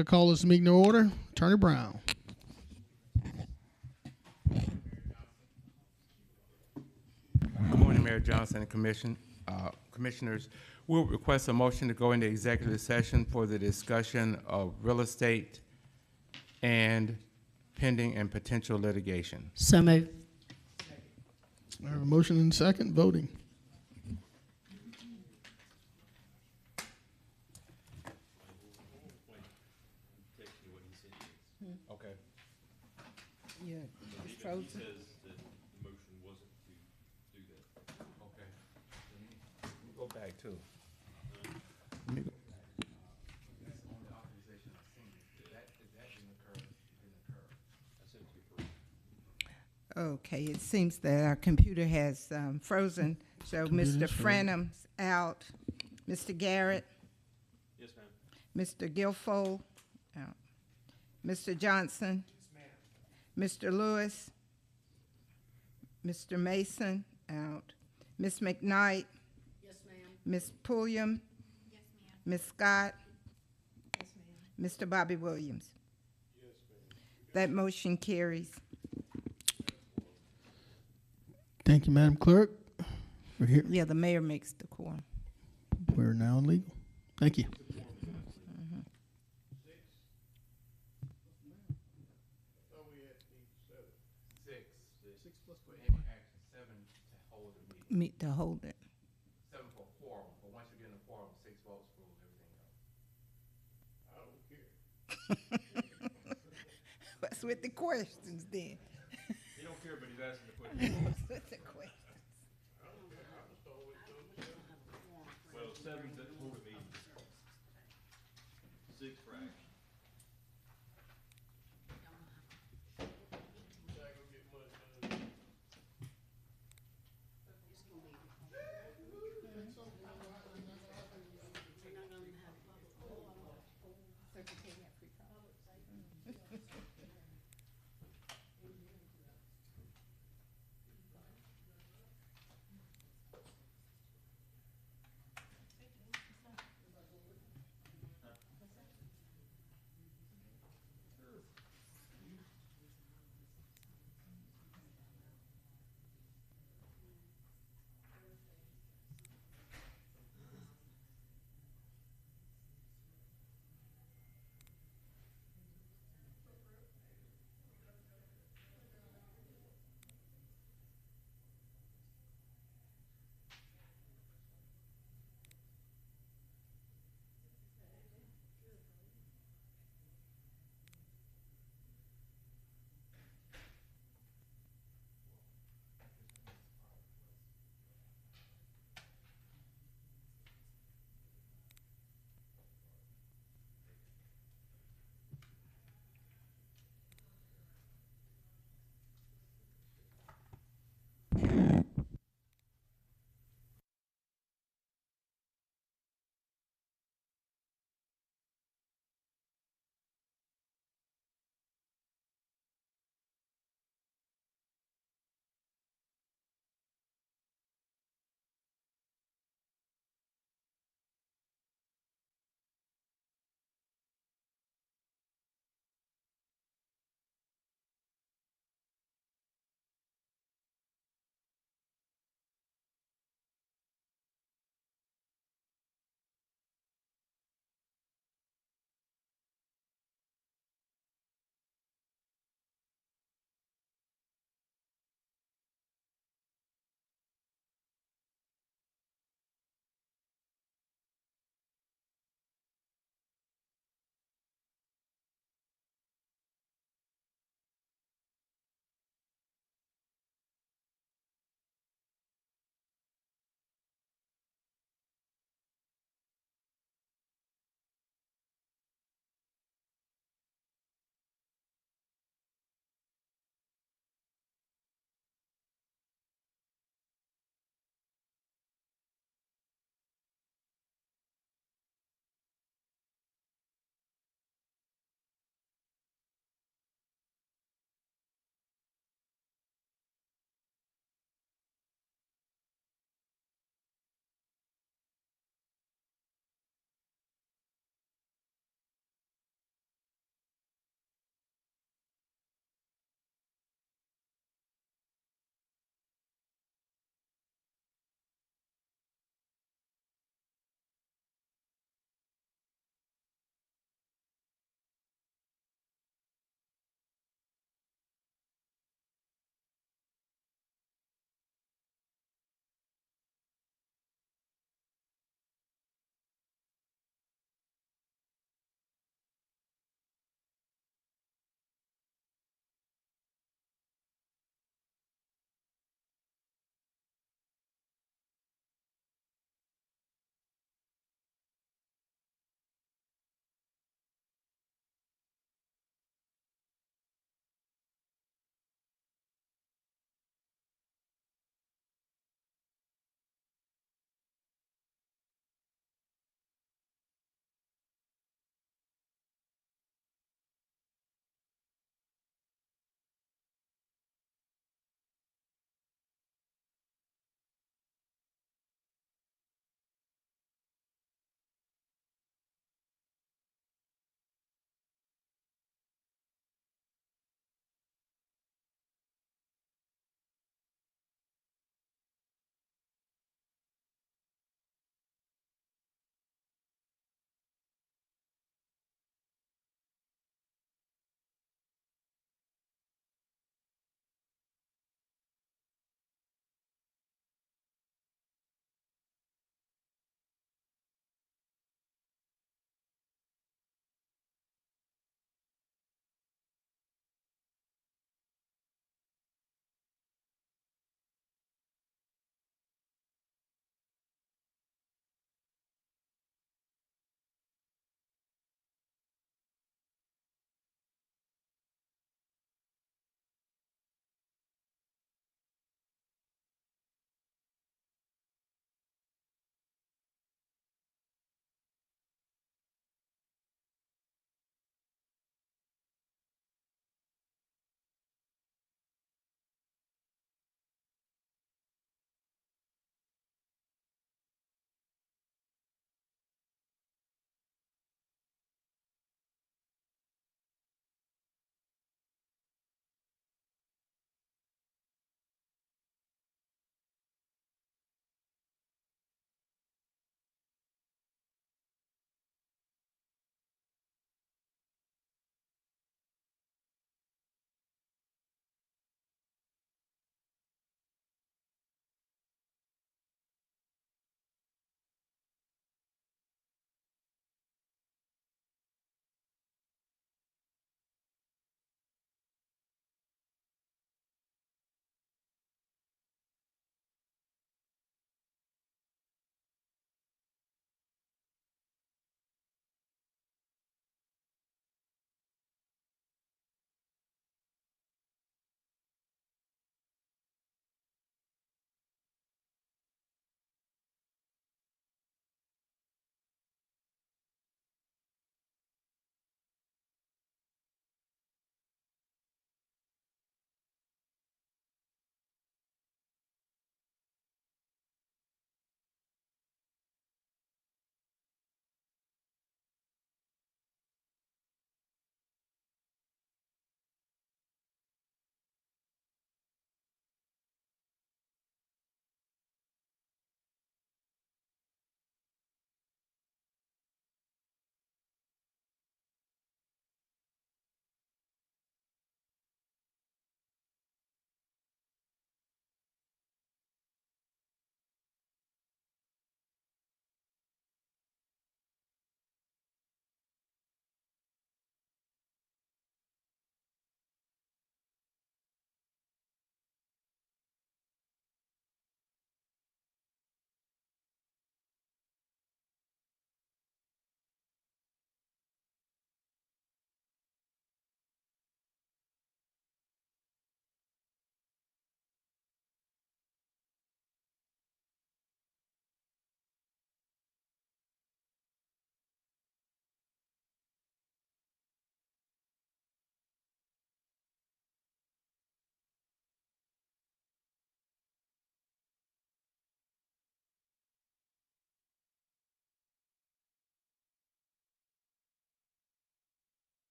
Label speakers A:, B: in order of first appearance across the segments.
A: I call this meeting to order. Attorney Brown.
B: Good morning, Mayor Johnson and Commissioners. We'll request a motion to go into executive session for the discussion of real estate and pending and potential litigation.
C: So moved.
A: I have a motion and a second. Voting.
B: Okay.
C: Yeah, it's frozen.
D: He says that the motion wasn't to do that.
B: Okay. Go back too. Let me go. That's on the authorization of seniors. That didn't occur.
D: I sent it to you first.
E: Okay, it seems that our computer has frozen, so
A: Computer's
E: Mr.
A: frozen.
E: Franum's out. Mr. Garrett,
D: Yes, ma'am.
E: Mr. Guilfoyle, out. Mr. Johnson. Mr. Lewis. Mr. Mason, out. Ms. McKnight.
C: Yes, ma'am.
E: Ms. Pulliam.
C: Yes, ma'am.
E: Ms. Scott.
C: Yes, ma'am.
E: Mr. Bobby Williams. Yes, ma'am. That motion carries.
A: Thank you, Madam Clerk. We're here.
E: Yeah, the mayor makes the quorum.
A: We're now in legal. Thank you.
B: Six plus for any action, 7 to hold the meeting.
E: Meet to hold it.
B: 7 for quorum, but once you get in a quorum, 6 votes rules everything else.
E: What's with the questions then?
D: He don't care, but he's asking the question.
E: What's with the questions?
D: Well, 7's at hold a meeting. 6 for action.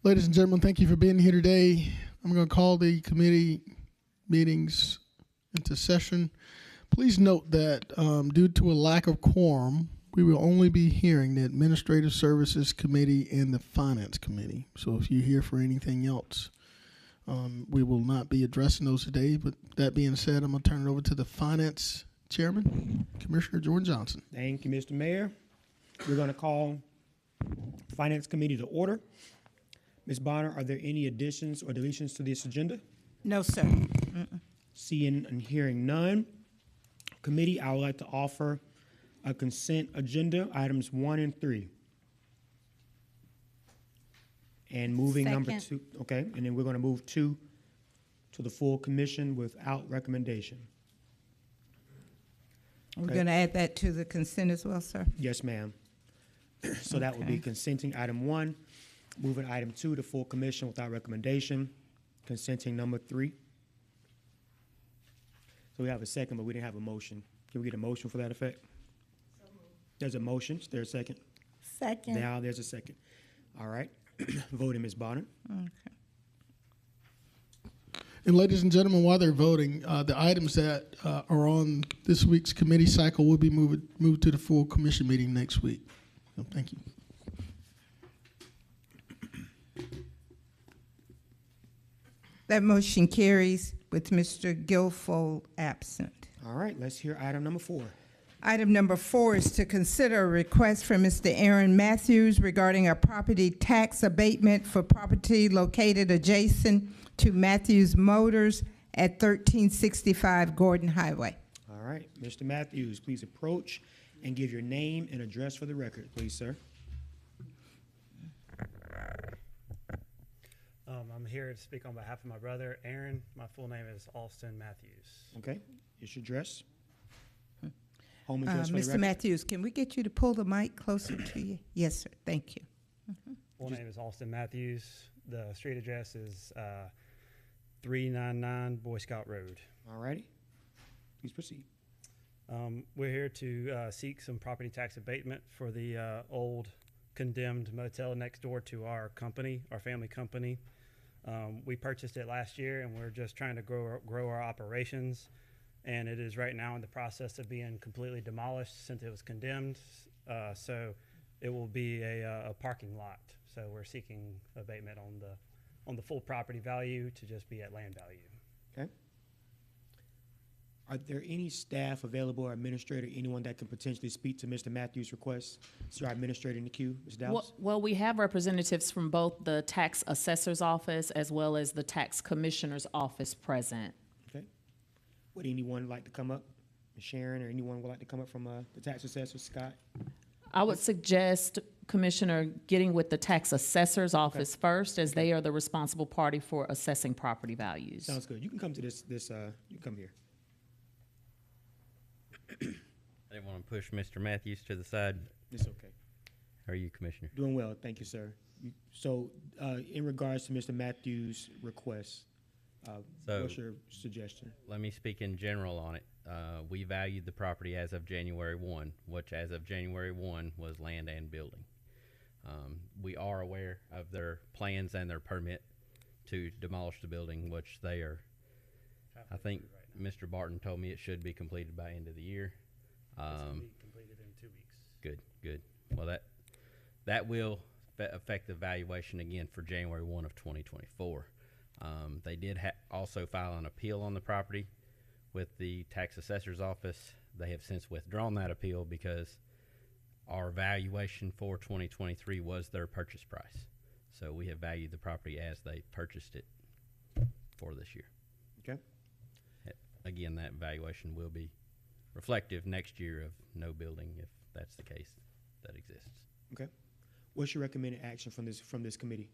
A: Ladies and gentlemen, thank you for being here today. I'm going to call the committee meetings into session. Please note that due to a lack of quorum, we will only be hearing the Administrative Services Committee and the Finance Committee. So if you're here for anything else, we will not be addressing those today. But that being said, I'm going to turn it over to the Finance Chairman, Commissioner Jordan Johnson.
F: Thank you, Mr. Mayor. We're going to call Finance Committee to order. Ms. Bonner, are there any additions or deletions to this agenda?
E: No, sir.
F: Seeing and hearing none. Committee, I would like to offer a consent agenda, items 1 and 3. And moving number
C: Second.
F: 2, okay, and then we're going to move 2 to the full commission without recommendation.
E: We're
F: Okay.
E: going to add that to the consent as well, sir.
F: Yes, ma'am. So that would be
E: Okay.
F: consenting item 1, moving item 2 to full commission without recommendation, consenting number 3. So we have a second, but we didn't have a motion. Can we get a motion for that effect? There's a motion. Is there a second?
C: Second.
F: Now there's a second. All right. Voting, Ms. Bonner.
A: And ladies and gentlemen, while they're voting, the items that are on this week's committee cycle will be moved to the full commission meeting next week. So thank you.
E: That motion carries with Mr. Guilfoyle absent.
F: All right. Let's hear item number 4.
E: Item number 4 is to consider a request from Mr. Aaron Matthews regarding a property tax abatement for property located adjacent to Matthews Motors at 1365 Gordon Highway.
F: All right. Mr. Matthews, please approach and give your name and address for the record, please, sir.
G: I'm here to speak on behalf of my brother, Aaron. My full name is Alston Matthews.
F: Okay. It's your address. Home address for the
E: Mr.
F: record.
E: Matthews, can we get you to pull the mic closer to you? Yes, sir. Thank you.
G: Full name is Alston Matthews. The street address is 399 Boy Scout Road.
F: All righty. Please proceed.
G: We're here to seek some property tax abatement for the old condemned motel next door to our company, our family company. We purchased it last year, and we're just trying to grow our operations. And it is right now in the process of being completely demolished since it was condemned. So it will be a parking lot. So we're seeking abatement on the full property value to just be at land value.
F: Okay. Are there any staff available or administrator, anyone that can potentially speak to Mr. Matthews' request? Is our administrator in the queue, Ms. Dallas?
H: Well, we have representatives from both the tax assessor's office as well as the tax commissioner's office present.
F: Okay. Would anyone like to come up? Ms. Sharon or anyone would like to come up from the tax assessor, Scott?
H: I would suggest, Commissioner, getting with the tax assessor's office first, as they are the responsible party for assessing property values.
F: Sounds good. You can come to this you come here.
I: I didn't want to push Mr. Matthews to the side.
F: It's okay.
I: How are you, Commissioner?
F: Doing well. Thank you, sir. So, in regards to Mr. Matthews' request, what's your suggestion?
I: Let me speak in general on it. We valued the property as of January 1, which as of January 1 was land and building. We are aware of their plans and their permit to demolish the building, which they are, I think Mr. Barton told me it should be completed by end of the year.
G: This will be completed in 2 weeks.
I: Good, good. Well, that will affect the valuation again for January 1 of 2024. They did also file an appeal on the property with the tax assessor's office. They have since withdrawn that appeal because our valuation for 2023 was their purchase price. So we have valued the property as they purchased it for this year.
F: Okay.
I: Again, that valuation will be reflective next year of no building, if that's the case that exists.
F: Okay. What's your recommended action from this committee?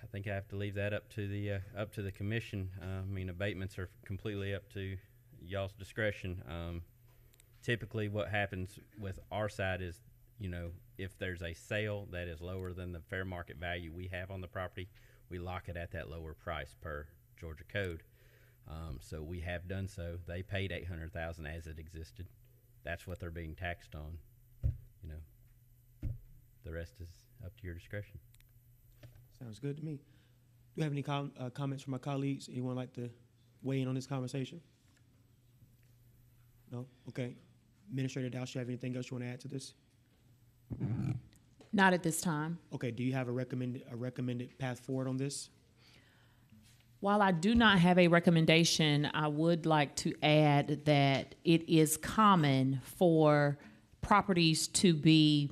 I: I think I have to leave that up to the commission. I mean, abatements are completely up to y'all's discretion. Typically, what happens with our side is, if there's a sale that is lower than the fair market value we have on the property, we lock it at that lower price per Georgia code. So we have done so. They paid $800,000 as it existed. That's what they're being taxed on. The rest is up to your discretion.
F: Sounds good to me. Do you have any comments from my colleagues? Anyone like to weigh in on this conversation? No? Okay. Administrator Dausch, you have anything else you want to add to this?
H: Not at this time.
F: Okay, do you have a recommended path forward on this?
H: While I do not have a recommendation, I would like to add that it is common for properties to be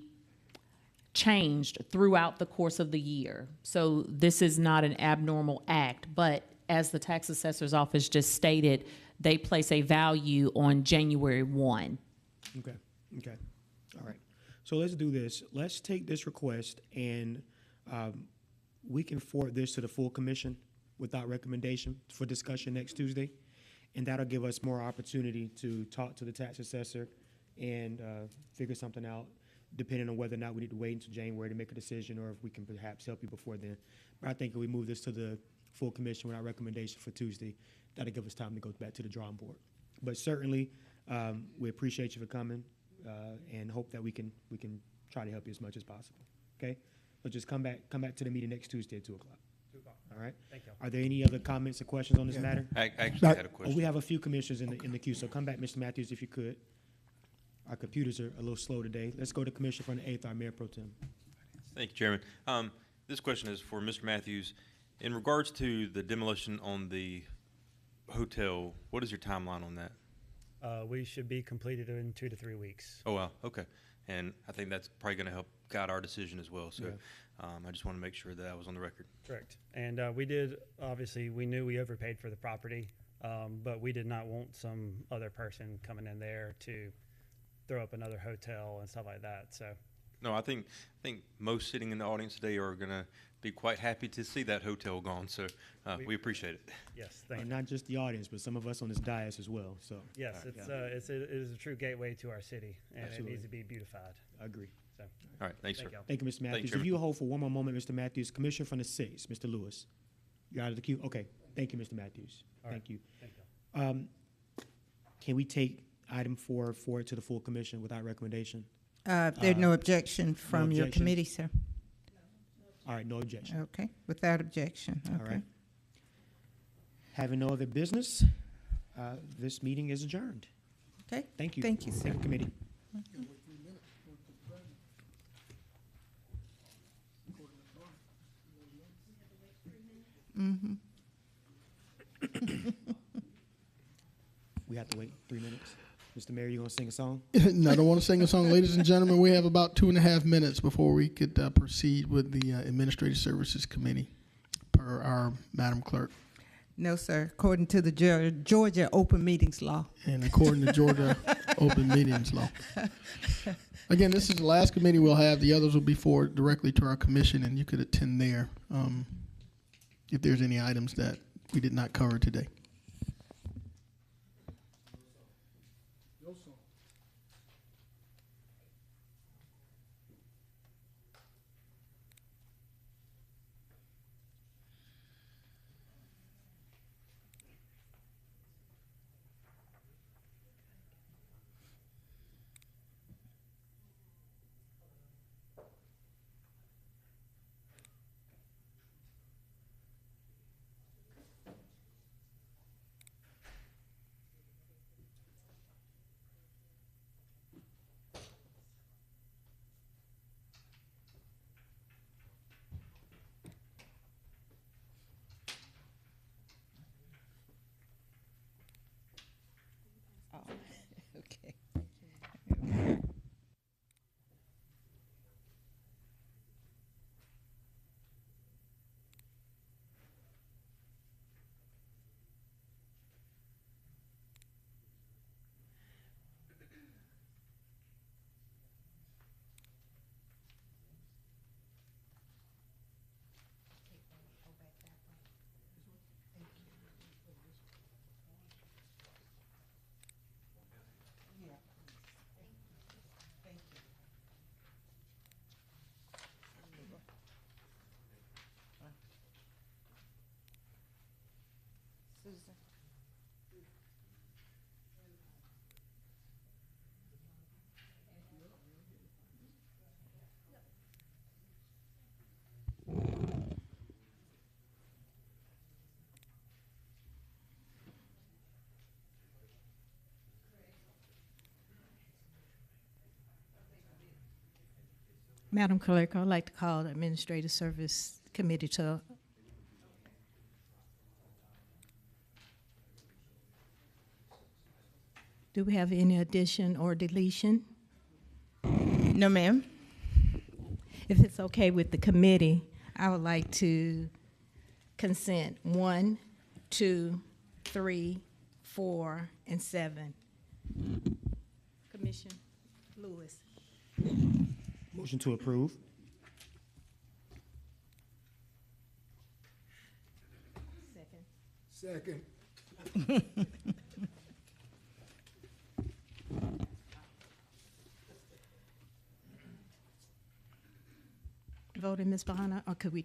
H: changed throughout the course of the year. So this is not an abnormal act, but as the tax assessor's office just stated, they place a value on January 1.
F: Okay, okay, all right. So let's do this. Let's take this request and we can forward this to the full commission without recommendation for discussion next Tuesday. And that'll give us more opportunity to talk to the tax assessor and figure something out, depending on whether or not we need to wait until January to make a decision or if we can perhaps help you before then. But I think if we move this to the full commission without recommendation for Tuesday, that'll give us time to go back to the drawing board. But certainly, we appreciate you for coming and hope that we can try to help you as much as possible. Okay? So just come back to the meeting next Tuesday at 2 o'clock. All right?
G: Thank you.
F: Are there any other comments or questions on this matter?
D: I actually had a
F: Oh,
D: question.
F: we have a few commissioners in the queue, so come back, Mr. Matthews, if you could. Our computers are a little slow today. Let's go to Commissioner from the 8th, our Mayor Pro Tem.
D: Thank you, Chairman. This question is for Mr. Matthews. In regards to the demolition on the hotel, what is your timeline on that?
G: We should be completed in 2 to 3 weeks.
D: Oh, wow, okay. And I think that's probably going to help guide our decision as well. So I just want to make sure that I was on the record.
G: Correct. And we did, obviously, we knew we overpaid for the property, but we did not want some other person coming in there to throw up another hotel and stuff like that. So,
D: No, I think most sitting in the audience today are going to be quite happy to see that hotel gone. So we appreciate it.
G: yes, thank
F: And
G: you.
F: not just the audience, but some of us on this dais as well, so.
G: Yes, it is a true gateway to our city, and
F: Absolutely.
G: it needs to be beautified.
F: I agree.
G: So,
D: All right, thanks, sir.
G: thank you.
F: Thank you, Mr. Matthews. If
D: Chairman.
F: you hold for one more moment, Mr. Matthews, Commissioner from the 6th, Mr. Lewis. You're out of the queue? Okay. Thank you, Mr. Matthews.
G: All
F: Thank
G: right.
F: you.
G: Thank you.
F: Can we take item 4 forward to the full commission without recommendation?
E: There's no objection from your
F: objection?
E: committee, sir.
F: All right, no objection.
E: Okay, without objection,
F: All
E: okay.
F: right. Having no other business, this meeting is adjourned.
E: Okay,
F: Thank you.
E: thank you, sir.
F: Thank you, committee.
E: Mm-hmm.
F: We have to wait 3 minutes. Mr. Mayor, you gonna sing a song?
A: No, I don't want to sing a song. Ladies and gentlemen, we have about 2.5 minutes before we could proceed with the Administrative Services Committee, per our Madam Clerk.
E: No, sir, according to the Georgia Open Meetings Law.
A: And according to Georgia Open Meetings Law. Again, this is the last committee we'll have. The others will be forwarded directly to our commission, and you could attend there if there's any items that we did not cover today.
E: Okay. Susan.
C: Madam Clerk, I'd like to call the Administrative Service Committee to. Do we have any addition or deletion?
E: No, ma'am.
C: If it's okay with the committee, I would like to consent 1, 2, 3, 4, and 7. Commissioner Lewis.
F: Motion to approve.
C: Second. Voting, Ms. Bahana, or could we?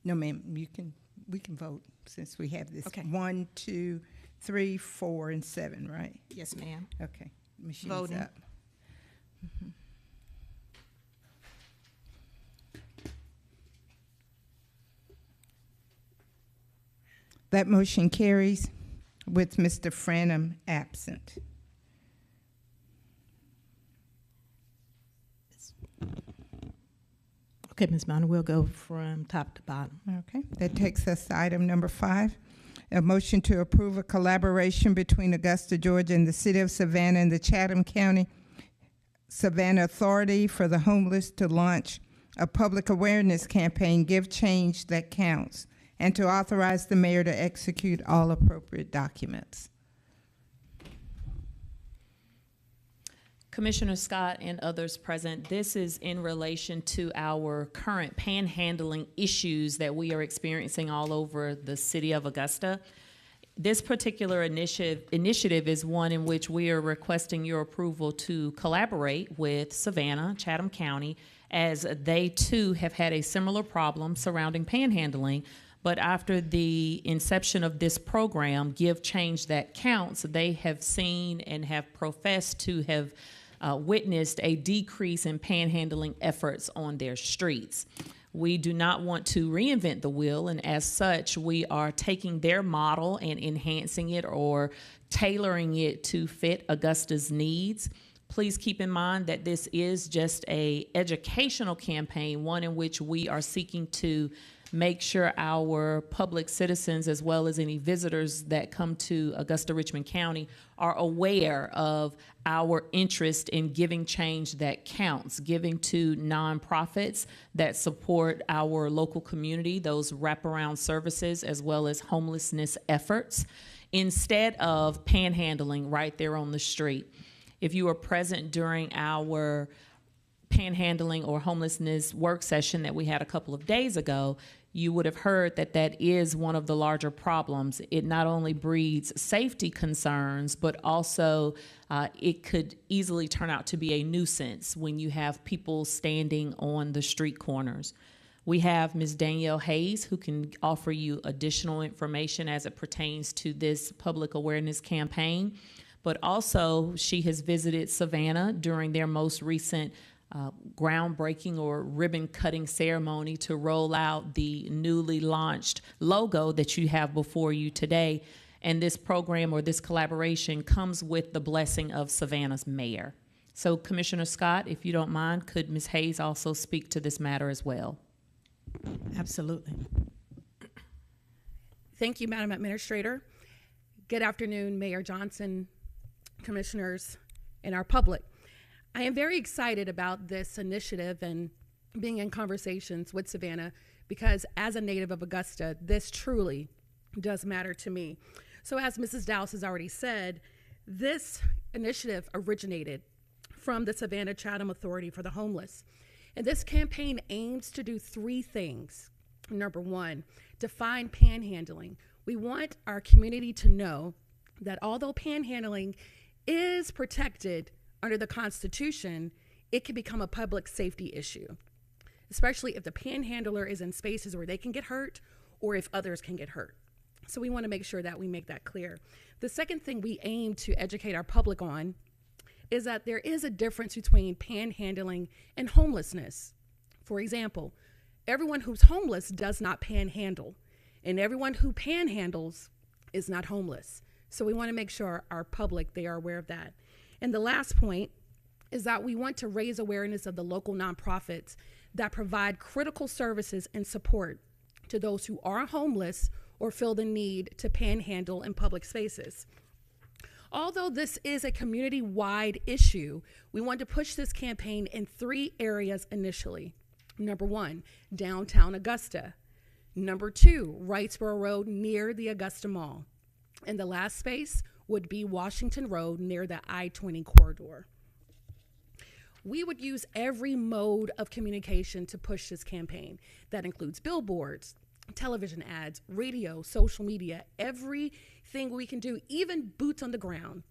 E: No, ma'am. We can vote since we have this.
C: Okay.
E: 1, 2, 3, 4, and 7, right?
C: Yes, ma'am.
E: Okay. Machine's
C: Voting.
E: up. That motion carries with Mr. Franum absent.
C: Okay, Ms. Bahana, we'll go from top to bottom.
E: Okay, that takes us to item number 5, a motion to approve a collaboration between Augusta, Georgia and the City of Savannah and the Chatham County Savannah Authority for the Homeless to launch a public awareness campaign, Give Change That Counts, and to authorize the mayor to execute all appropriate documents.
H: Commissioner Scott and others present, this is in relation to our current panhandling issues that we are experiencing all over the city of Augusta. This particular initiative is one in which we are requesting your approval to collaborate with Savannah, Chatham County, as they too have had a similar problem surrounding panhandling. But after the inception of this program, Give Change That Counts, they have seen and have professed to have witnessed a decrease in panhandling efforts on their streets. We do not want to reinvent the wheel, and as such, we are taking their model and enhancing it or tailoring it to fit Augusta's needs. Please keep in mind that this is just an educational campaign, one in which we are seeking to make sure our public citizens, as well as any visitors that come to Augusta Richmond County, are aware of our interest in giving change that counts, giving to nonprofits that support our local community, those wraparound services, as well as homelessness efforts, instead of panhandling right there on the street. If you were present during our panhandling or homelessness work session that we had a couple of days ago, you would have heard that that is one of the larger problems. It not only breeds safety concerns, but also it could easily turn out to be a nuisance when you have people standing on the street corners. We have Ms. Danielle Hayes, who can offer you additional information as it pertains to this public awareness campaign, but also she has visited Savannah during their most recent groundbreaking or ribbon cutting ceremony to roll out the newly launched logo that you have before you today. And this program or this collaboration comes with the blessing of Savannah's mayor. So Commissioner Scott, if you don't mind, could Ms. Hayes also speak to this matter as well?
C: Absolutely.
J: Thank you, Madam Administrator. Good afternoon, Mayor Johnson, commissioners, and our public. I am very excited about this initiative and being in conversations with Savannah because as a native of Augusta, this truly does matter to me. So as Mrs. Dowse has already said, this initiative originated from the Savannah Chatham Authority for the Homeless. And this campaign aims to do 3 things. Number 1, define panhandling. We want our community to know that although panhandling is protected under the Constitution, it can become a public safety issue, especially if the panhandler is in spaces where they can get hurt or if others can get hurt. So we want to make sure that we make that clear. The second thing we aim to educate our public on is that there is a difference between panhandling and homelessness. For example, everyone who's homeless does not panhandle, and everyone who panhandles is not homeless. So we want to make sure our public, they are aware of that. And the last point is that we want to raise awareness of the local nonprofits that provide critical services and support to those who are homeless or feel the need to panhandle in public spaces. Although this is a community-wide issue, we want to push this campaign in 3 areas initially. Number 1, downtown Augusta. Number 2, Wrightsboro Road near the Augusta Mall. And the last space would be Washington Road near the I-20 corridor. We would use every mode of communication to push this campaign. That includes billboards, television ads, radio, social media, everything we can do, even boots on the ground,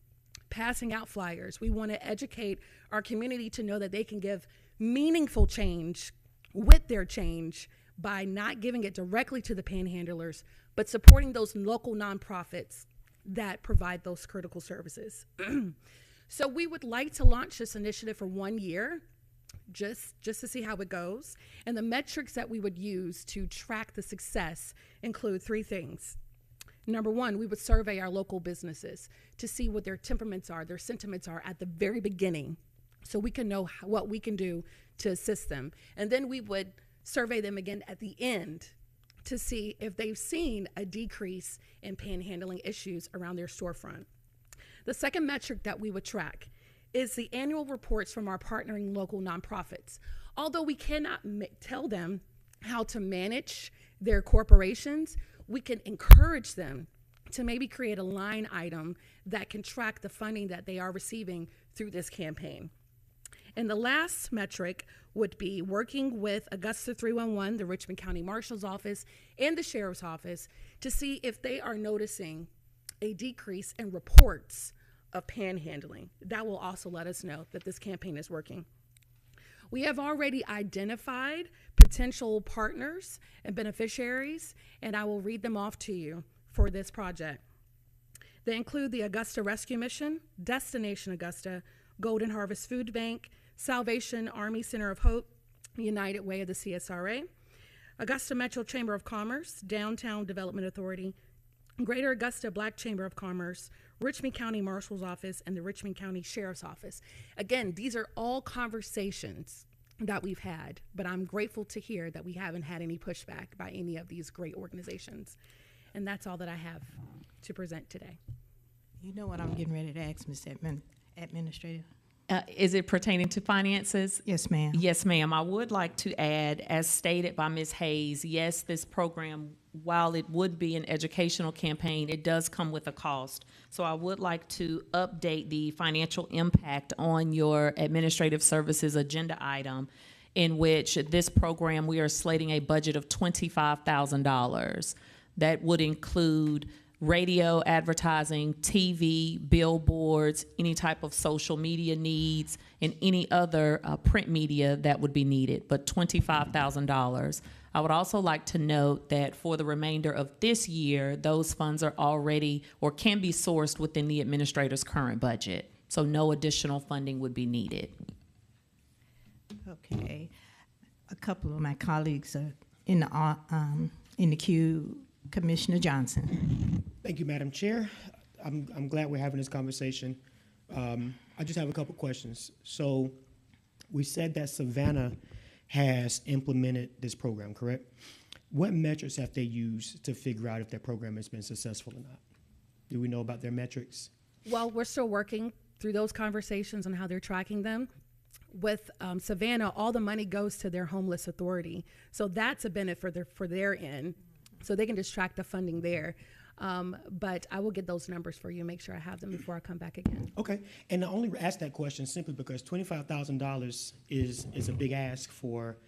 J: passing out flyers. We want to educate our community to know that they can give meaningful change with their change by not giving it directly to the panhandlers, but supporting those local nonprofits that provide those critical services. So we would like to launch this initiative for 1 year, just to see how it goes. And the metrics that we would use to track the success include 3 things. Number 1, we would survey our local businesses to see what their temperaments are, their sentiments are at the very beginning, so we can know what we can do to assist them. And then we would survey them again at the end to see if they've seen a decrease in panhandling issues around their storefront. The second metric that we would track is the annual reports from our partnering local nonprofits. Although we cannot tell them how to manage their corporations, we can encourage them to maybe create a line item that can track the funding that they are receiving through this campaign. And the last metric would be working with Augusta 311, the Richmond County Marshal's Office, and the Sheriff's Office to see if they are noticing a decrease in reports of panhandling. That will also let us know that this campaign is working. We have already identified potential partners and beneficiaries, and I will read them off to you for this project. They include the Augusta Rescue Mission, Destination Augusta, Golden Harvest Food Bank, Salvation Army Center of Hope, United Way of the CSRA, Augusta Metro Chamber of Commerce, Downtown Development Authority, Greater Augusta Black Chamber of Commerce, Richmond County Marshal's Office, and the Richmond County Sheriff's Office. Again, these are all conversations that we've had, but I'm grateful to hear that we haven't had any pushback by any of these great organizations. And that's all that I have to present today.
C: You know what I'm getting ready to ask, Ms. Administrator?
H: Is it pertaining to finances?
C: Yes, ma'am.
H: Yes, ma'am. I would like to add, as stated by Ms. Hayes, yes, this program, while it would be an educational campaign, it does come with a cost. So I would like to update the financial impact on your administrative services agenda item, in which this program, we are slating a budget of $25,000. That would include radio advertising, TV, billboards, any type of social media needs, and any other print media that would be needed, but $25,000. I would also like to note that for the remainder of this year, those funds are already or can be sourced within the administrator's current budget, so no additional funding would be needed.
C: Okay. A couple of my colleagues are in the queue. Commissioner Johnson.
F: Thank you, Madam Chair. I'm glad we're having this conversation. I just have a couple questions. So we said that Savannah has implemented this program, correct? What metrics have they used to figure out if their program has been successful or not? Do we know about their metrics?
J: Well, we're still working through those conversations on how they're tracking them. With Savannah, all the money goes to their homeless authority. So that's a benefit for their end. So they can just track the funding there. But I will get those numbers for you and make sure I have them before I come back again.
F: Okay, and I only asked that question simply because $25,000 is a big ask for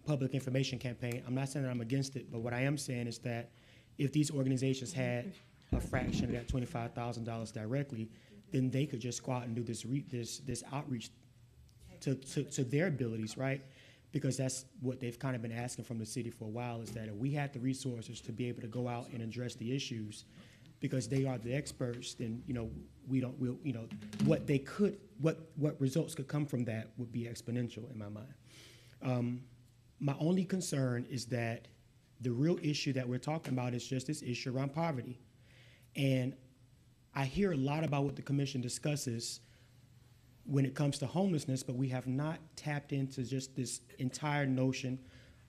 F: public information campaign. I'm not saying that I'm against it, but what I am saying is that if these organizations had a fraction of that $25,000 directly, then they could just go out and do this outreach to their abilities, right? Because that's what they've kind of been asking from the city for a while, is that if we had the resources to be able to go out and address the issues, because they are the experts, then what results could come from that would be exponential in my mind. My only concern is that the real issue that we're talking about is just this issue around poverty, and I hear a lot about what the commission discusses when it comes to homelessness, but we have not tapped into just this entire notion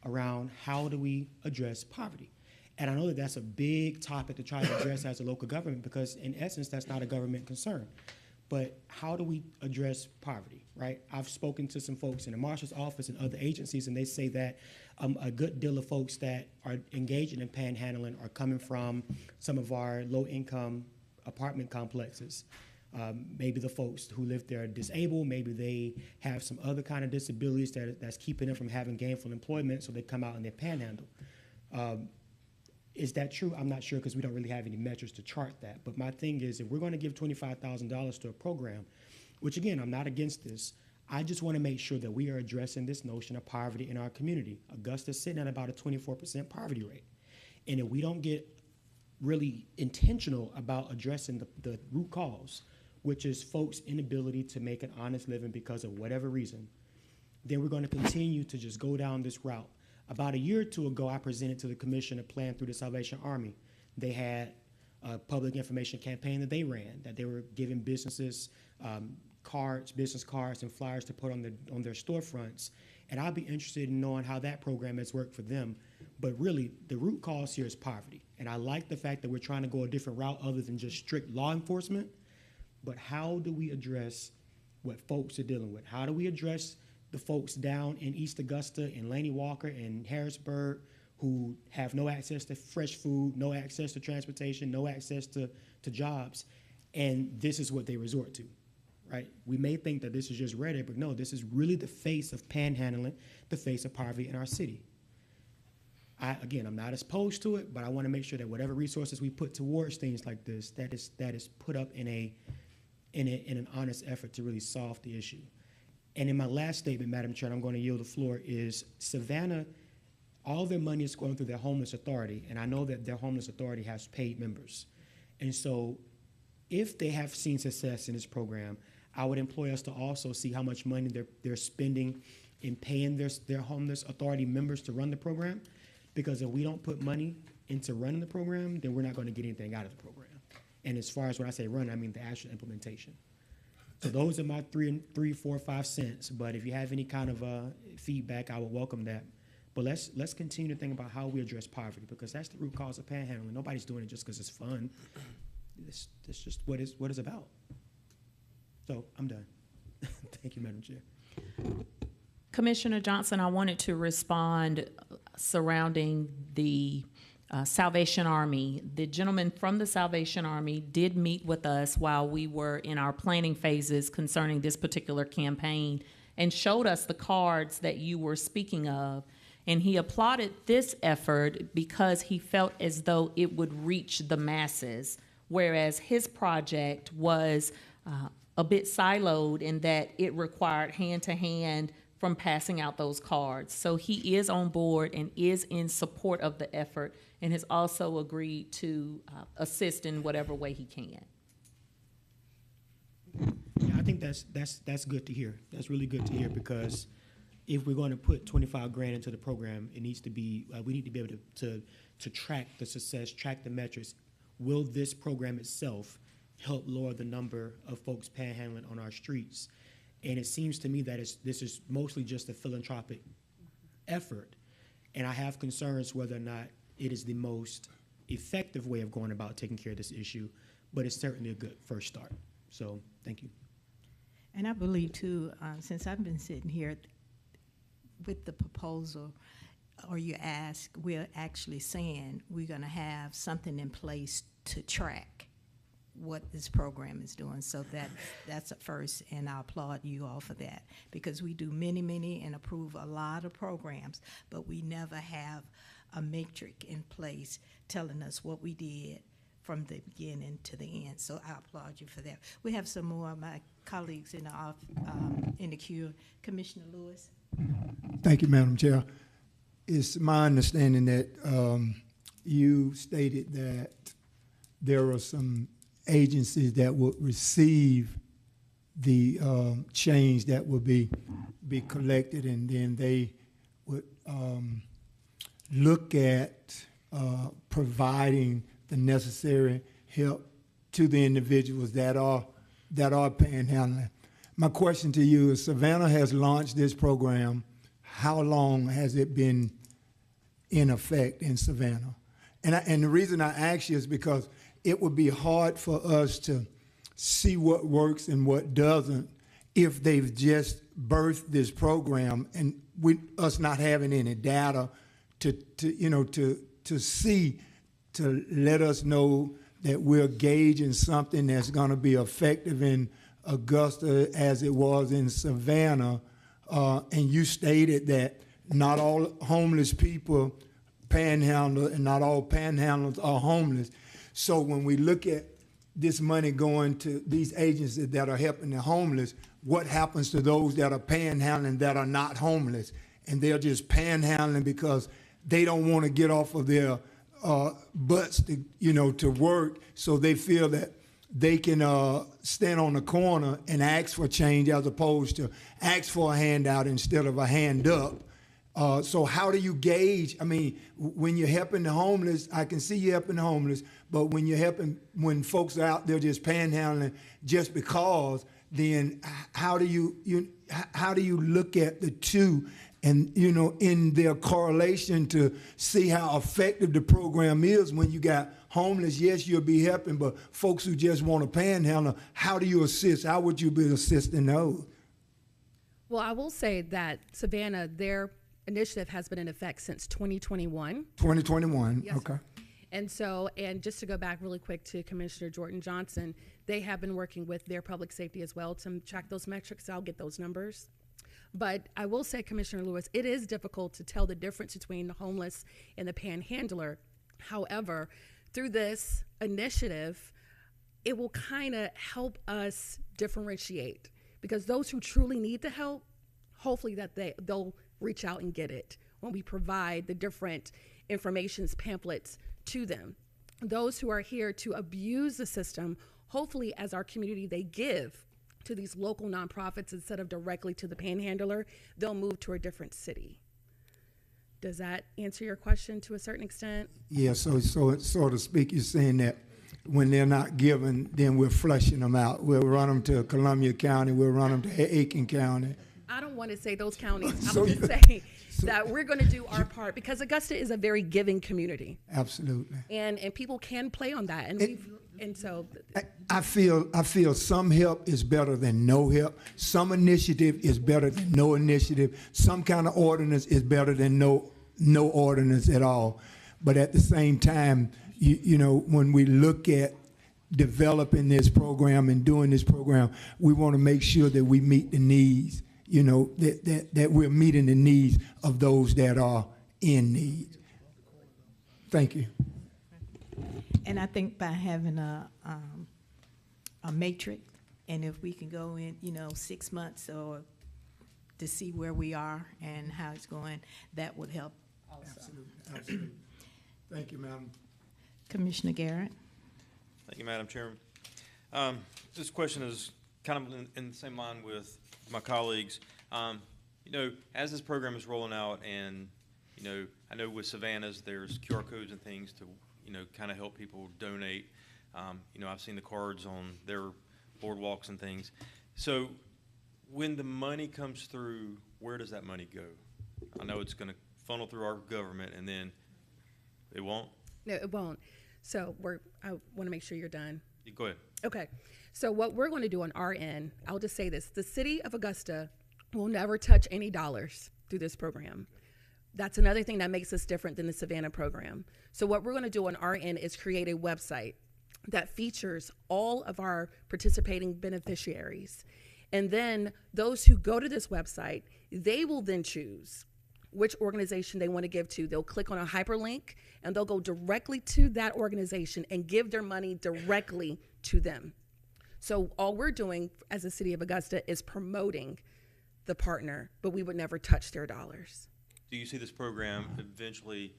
F: around how do we address poverty. And I know that that's a big topic to try to address as a local government, because in essence, that's not a government concern. But how do we address poverty, right? I've spoken to some folks in the marshal's office and other agencies, and they say that a good deal of folks that are engaging in panhandling are coming from some of our low-income apartment complexes. Maybe the folks who live there are disabled, maybe they have some other kind of disabilities that's keeping them from having gainful employment, so they come out and they panhandle. Is that true? I'm not sure, because we don't really have any measures to chart that. But my thing is, if we're going to give $25,000 to a program, which again, I'm not against this, I just want to make sure that we are addressing this notion of poverty in our community. Augusta's sitting at about a 24% poverty rate. And if we don't get really intentional about addressing the root cause, which is folks' inability to make an honest living because of whatever reason, then we're going to continue to just go down this route. About a year or two ago, I presented to the commission a plan through the Salvation Army. They had a public information campaign that they ran, that they were giving businesses business cards and flyers to put on their storefronts. And I'll be interested in knowing how that program has worked for them. But really, the root cause here is poverty. And I like the fact that we're trying to go a different route other than just strict law enforcement. But how do we address what folks are dealing with? How do we address the folks down in East Augusta and Laney Walker and Harrisburg who have no access to fresh food, no access to transportation, no access to jobs, and this is what they resort to, right? We may think that this is just rhetoric, but no, this is really the face of panhandling, the face of poverty in our city. Again, I'm not opposed to it, but I want to make sure that whatever resources we put towards things like this, that is put up in an honest effort to really solve the issue. And in my last statement, Madam Chair, and I'm going to yield the floor, is Savannah, all their money is going through their homeless authority, and I know that their homeless authority has paid members. And so if they have seen success in this program, I would employ us to also see how much money they're spending in paying their homeless authority members to run the program, because if we don't put money into running the program, then we're not going to get anything out of the program. And as far as when I say run, I mean the actual implementation. So those are my 3, 4, 5 cents. But if you have any kind of feedback, I would welcome that. But let's continue to think about how we address poverty, because that's the root cause of panhandling. Nobody's doing it just because it's fun. It's just what it's about. So I'm done. Thank you, Madam Chair.
H: Commissioner Johnson, I wanted to respond surrounding the Salvation Army. The gentleman from the Salvation Army did meet with us while we were in our planning phases concerning this particular campaign and showed us the cards that you were speaking of. And he applauded this effort because he felt as though it would reach the masses, whereas his project was a bit siloed in that it required hand-to-hand from passing out those cards. So he is on board and is in support of the effort and has also agreed to assist in whatever way he can.
F: Yeah, I think that's good to hear. That's really good to hear, because if we're going to put 25 grand into the program, it needs to be we need to be able to track the success, track the metrics. Will this program itself help lower the number of folks panhandling on our streets? And it seems to me that this is mostly just a philanthropic effort, and I have concerns whether or not it is the most effective way of going about taking care of this issue, but it's certainly a good first start. So thank you.
C: And I believe too, since I've been sitting here with the proposal, or you ask, we're actually saying we're going to have something in place to track what this program is doing. So that's a first, and I applaud you all for that, because we do many and approve a lot of programs, but we never have a matrix in place telling us what we did from the beginning to the end. So I applaud you for that. We have some more of my colleagues in the queue. Commissioner Lewis.
K: Thank you, Madam Chair. It's my understanding that you stated that there are some agencies that would receive the change that will be collected, and then they would look at providing the necessary help to the individuals that are panhandling. My question to you is, Savannah has launched this program. How long has it been in effect in Savannah? And the reason I ask you is because it would be hard for us to see what works and what doesn't if they've just birthed this program and us not having any data to see, to let us know that we're gauging something that's going to be effective in Augusta as it was in Savannah. And you stated that not all homeless people panhandle and not all panhandlers are homeless. So when we look at this money going to these agencies that are helping the homeless, what happens to those that are panhandling that are not homeless? And they're just panhandling because they don't want to get off of their butts to work, so they feel that they can stand on the corner and ask for change as opposed to ask for a handout instead of a hand up. So how do you gauge? I mean, when you're helping the homeless, I can see you helping the homeless, but when folks are out there just panhandling just because, then how do you look at the two and, in their correlation to see how effective the program is when you got homeless? Yes, you'll be helping, but folks who just want to panhandle, how do you assist? How would you be assisting those?
J: Well, I will say that Savannah, their initiative has been in effect since 2021.
K: 2021,
J: Yes.
K: Okay.
J: And just to go back really quick to Commissioner Jordan Johnson, they have been working with their public safety as well to track those metrics. I'll get those numbers. But I will say, Commissioner Lewis, it is difficult to tell the difference between the homeless and the panhandler. However, through this initiative, it will kind of help us differentiate, because those who truly need the help, hopefully that they'll reach out and get it when we provide the different informations pamphlets to them. Those who are here to abuse the system, hopefully as our community, they give to these local nonprofits instead of directly to the panhandler, they'll move to a different city. Does that answer your question to a certain extent?
K: Yeah, so to speak, you're saying that when they're not given, then we're flushing them out. We'll run them to Columbia County, we'll run them to Aiken County.
J: I don't want to say those counties.
K: So
J: I'm just saying that we're going to do our part, because Augusta is a very giving community.
K: Absolutely.
J: And people can play on that.
K: I feel some help is better than no help. Some initiative is better than no initiative. Some kind of ordinance is better than no ordinance at all. But at the same time, when we look at developing this program and doing this program, we want to make sure that we meet the needs. That we're meeting the needs of those that are in need. Thank you.
C: And I think by having a matrix, and if we can go in, 6 months or to see where we are and how it's going, that would help also.
K: Absolutely. Thank you, Madam.
C: Commissioner Garrett.
D: Thank you, Madam Chairman. This question is kind of in the same line with my colleagues. As this program is rolling out, and I know with Savannah's there's QR codes and things to kind of help people donate. I've seen the cards on their boardwalks and things. So when the money comes through, where does that money go? I know it's going to funnel through our government, and then it won't.
J: No, it won't. So I want to make sure you're done.
D: Go ahead.
J: Okay. So what we're going to do on our end, I'll just say this: the city of Augusta will never touch any dollars through this program. That's another thing that makes us different than the Savannah program. So what we're going to do on our end is create a website that features all of our participating beneficiaries. And then those who go to this website, they will then choose which organization they want to give to. They'll click on a hyperlink and they'll go directly to that organization and give their money directly to them. So all we're doing as the city of Augusta is promoting the partner, but we would never touch their dollars.
D: Do you see this program eventually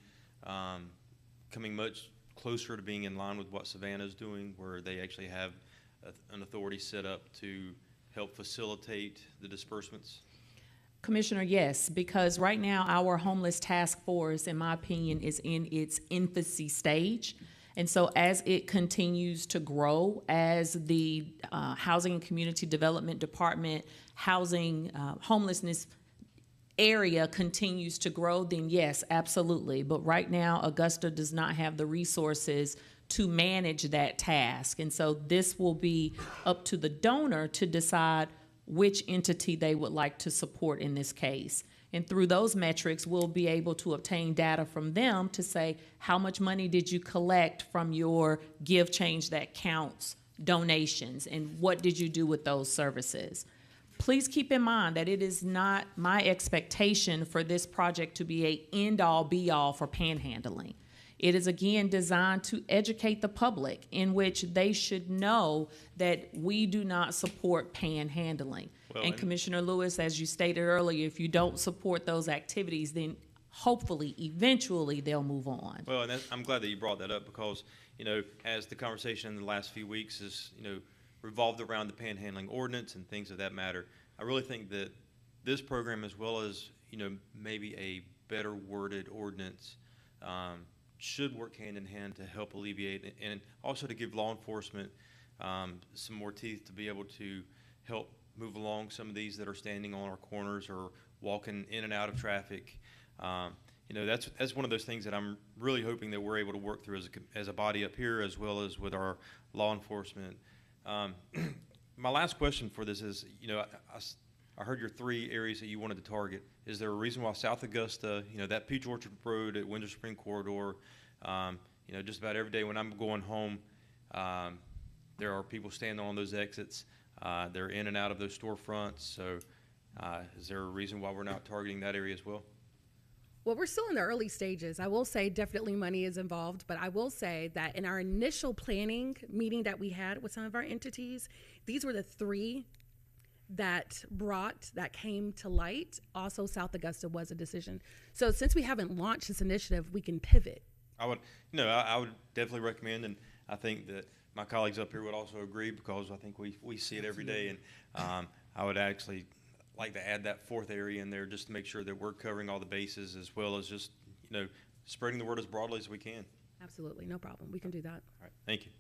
D: coming much closer to being in line with what Savannah is doing, where they actually have an authority set up to help facilitate the disbursements?
H: Commissioner, yes, because right now our homeless task force, in my opinion, is in its infancy stage. And so as it continues to grow, as the Housing and Community Development Department housing homelessness area continues to grow, then yes, absolutely. But right now, Augusta does not have the resources to manage that task. And so this will be up to the donor to decide which entity they would like to support in this case. And through those metrics, we'll be able to obtain data from them to say, how much money did you collect from your Give Change That Counts donations, and what did you do with those services? Please keep in mind that it is not my expectation for this project to be a end-all, be-all for panhandling. It is, again, designed to educate the public, in which they should know that we do not support panhandling.
D: Well,
H: and Commissioner Lewis, as you stated earlier, if you don't support those activities, then hopefully, eventually, they'll move on.
D: Well, and I'm glad that you brought that up, because, you know, as the conversation in the last few weeks is, you know, revolved around the panhandling ordinance and things of that matter, I really think that this program, as well as, you know, maybe a better worded ordinance, should work hand in hand to help alleviate and also to give law enforcement some more teeth to be able to help move along some of these that are standing on our corners or walking in and out of traffic. You know, that's one of those things that I'm really hoping that we're able to work through as a body up here, as well as with our law enforcement. My last question for this is, you know, I heard your 3 areas that you wanted to target. Is there a reason why South Augusta, you know, that Peach Orchard Road at Windsor Spring Corridor, you know, just about every day when I'm going home, there are people standing on those exits. They're in and out of those storefronts. So is there a reason why we're not targeting that area as well?
J: Well, we're still in the early stages. I will say definitely money is involved, but I will say that in our initial planning meeting that we had with some of our entities, these were the 3 that came to light. Also, South Augusta was a decision. So since we haven't launched this initiative, we can pivot.
D: I would definitely recommend, and I think that my colleagues up here would also agree, because I think we see it every day, and I would actually like to add that 4th area in there just to make sure that we're covering all the bases, as well as just, you know, spreading the word as broadly as we can.
J: Absolutely, no problem. We can do that.
D: All right, thank you.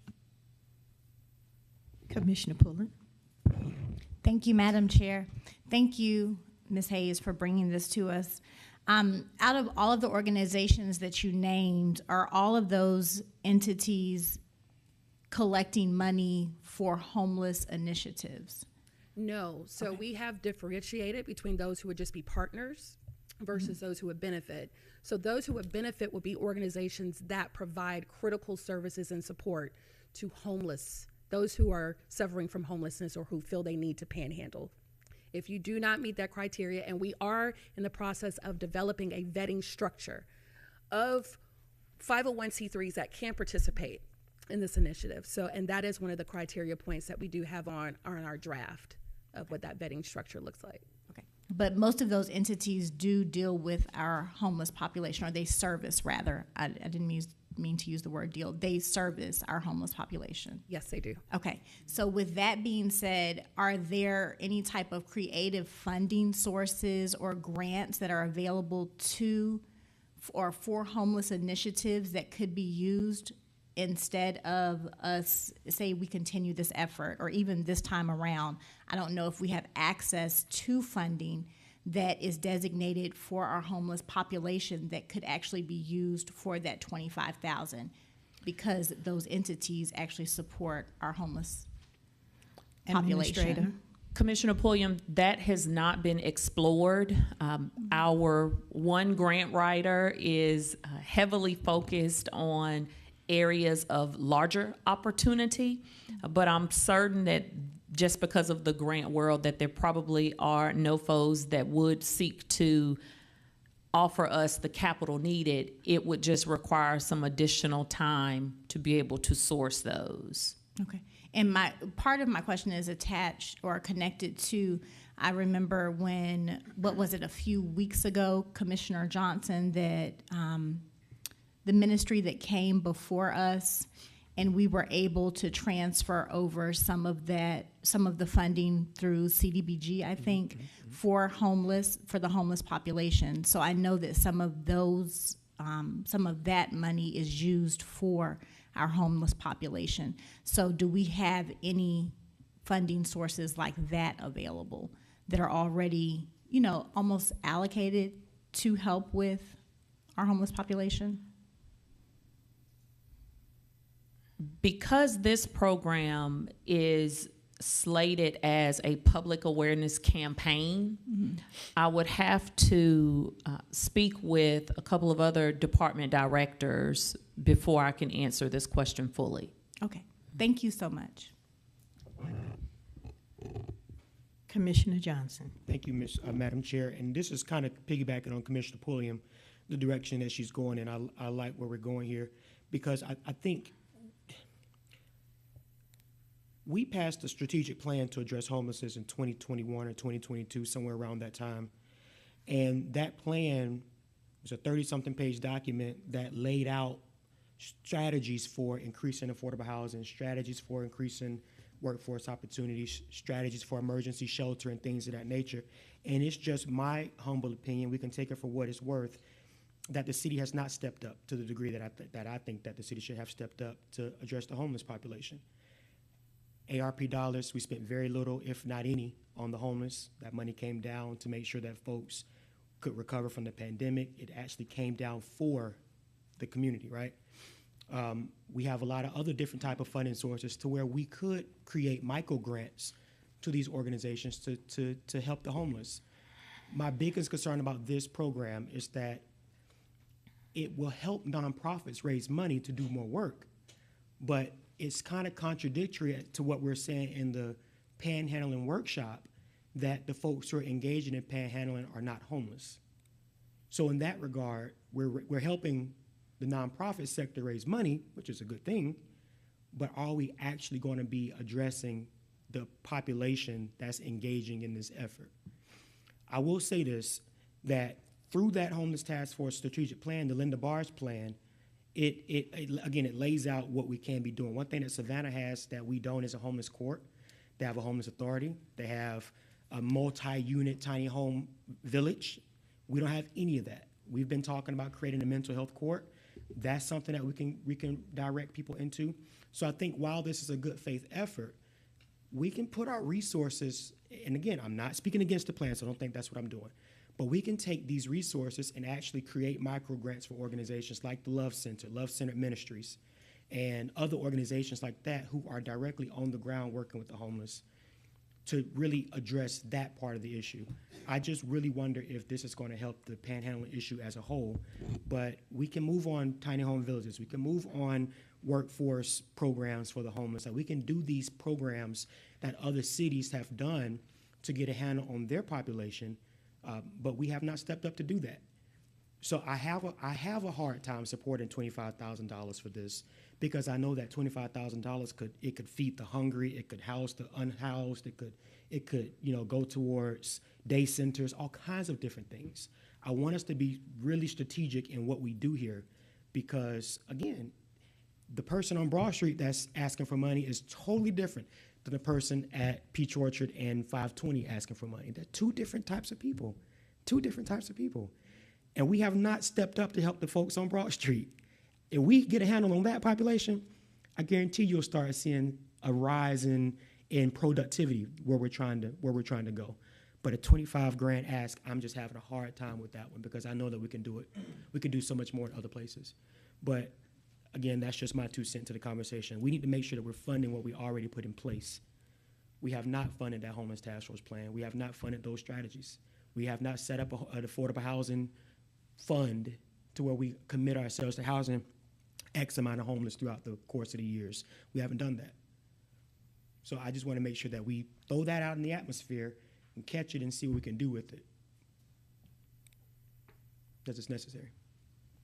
C: Commissioner Pullen.
L: Thank you, Madam Chair. Thank you, Ms. Hayes, for bringing this to us. Out of all of the organizations that you named, are all of those entities collecting money for homeless initiatives?
J: No. So
L: Okay.
J: we have differentiated between those who would just be partners versus those who would benefit. So those who would benefit would be organizations that provide critical services and support to homeless, those who are suffering from homelessness or who feel they need to panhandle. If you do not meet that criteria, and we are in the process of developing a vetting structure of 501c3s that can participate in this initiative. So, and that is one of the criteria points that we do have on our draft of what that vetting structure looks like.
L: Okay. But most of those entities do deal with our homeless population, or they service, rather. I didn't mean to use the word deal. They service our homeless population.
J: Yes, they do.
L: Okay. So with that being said, are there any type of creative funding sources or grants that are available to or for homeless initiatives that could be used instead of us, say we continue this effort, or even this time around? I don't know if we have access to funding that is designated for our homeless population that could actually be used for that 25,000, because those entities actually support our homeless population.
H: Commissioner Pulliam, that has not been explored. Our one grant writer is heavily focused on areas of larger opportunity, but I'm certain that just because of the grant world, that there probably are NOFOs that would seek to offer us the capital needed. It would just require some additional time to be able to source those.
L: Okay. And part of my question is attached or connected to, I remember when, what was it, a few weeks ago, Commissioner Johnson, that the ministry that came before us, and we were able to transfer over some of the funding through CDBG, I think, for the homeless population. So I know that some of that money is used for our homeless population. So do we have any funding sources like that available that are already, you know, almost allocated to help with our homeless population?
H: Because this program is slated as a public awareness campaign, I would have to speak with a couple of other department directors before I can answer this question fully.
L: Okay, thank you so much.
C: Commissioner Johnson.
F: Thank you, Madam Chair. And this is kind of piggybacking on Commissioner Pulliam, the direction that she's going in. I like where we're going here, because I think we passed a strategic plan to address homelessness in 2021 or 2022, somewhere around that time. And that plan was a 30-something page document that laid out strategies for increasing affordable housing, strategies for increasing workforce opportunities, strategies for emergency shelter and things of that nature. And it's just my humble opinion, we can take it for what it's worth, that the city has not stepped up to the degree that I think that the city should have stepped up to address the homeless population. ARP dollars, we spent very little, if not any, on the homeless. That money came down to make sure that folks could recover from the pandemic. It actually came down for the community, right? We have a lot of other different type of funding sources to where we could create micro grants to these organizations to help the homeless. My biggest concern about this program is that it will help nonprofits raise money to do more work, but it's kind of contradictory to what we're saying in the panhandling workshop, that the folks who are engaging in panhandling are not homeless. So in that regard, we're helping the nonprofit sector raise money, which is a good thing, but are we actually going to be addressing the population that's engaging in this effort? I will say this, that through that Homeless Task Force strategic plan, the Linda Barrs plan, it lays out what we can be doing. One thing that Savannah has that we don't is a homeless court. They have a homeless authority. They have a multi-unit tiny home village. We don't have any of that. We've been talking about creating a mental health court. That's something that we can direct people into. So I think while this is a good faith effort, we can put our resources, and again, I'm not speaking against the plan, so I don't think that's what I'm doing. But we can take these resources and actually create micro grants for organizations like the Love Center, Love Centered Ministries, and other organizations like that who are directly on the ground working with the homeless to really address that part of the issue. I just really wonder if this is going to help the panhandling issue as a whole. But we can move on tiny home villages. We can move on workforce programs for the homeless. Like we can do these programs that other cities have done to get a handle on their population. But we have not stepped up to do that. So I have a hard time supporting $25,000 for this, because I know that $25,000 could feed the hungry, it could house the unhoused, it could go towards day centers, all kinds of different things. I want us to be really strategic in what we do here, because again, the person on Broad Street that's asking for money is totally different than the person at Peach Orchard and 520 asking for money. They're two different types of people. And we have not stepped up to help the folks on Broad Street. If we get a handle on that population, I guarantee you'll start seeing a rise in productivity where we're trying to go. But a 25 grand ask, I'm just having a hard time with that one, because I know that we can do it. We can do so much more in other places. But again, that's just my 2 cents to the conversation. We need to make sure that we're funding what we already put in place. We have not funded that Homeless Task Force plan. We have not funded those strategies. We have not set up an affordable housing fund to where we commit ourselves to housing X amount of homeless throughout the course of the years. We haven't done that. So I just want to make sure that we throw that out in the atmosphere and catch it and see what we can do with it, because it's necessary.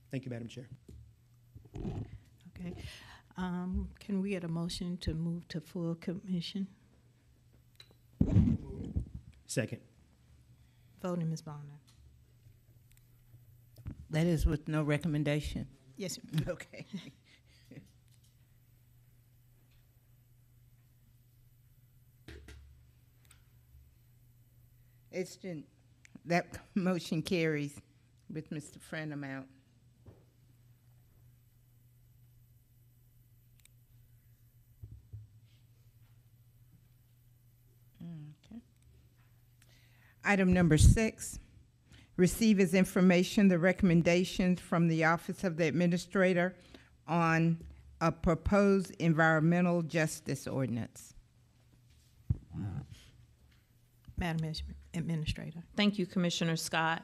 F: Thank you, Madam Chair.
C: Okay. Can we get a motion to move to full commission?
F: Second.
C: Voting, Ms. Bonner.
E: That is with no recommendation.
C: Yes,
E: Okay. That motion carries with Mr. Frenham out. Item number 6, receive as information the recommendations from the Office of the Administrator on a proposed environmental justice ordinance.
C: Madam Administrator.
H: Thank you, Commissioner Scott.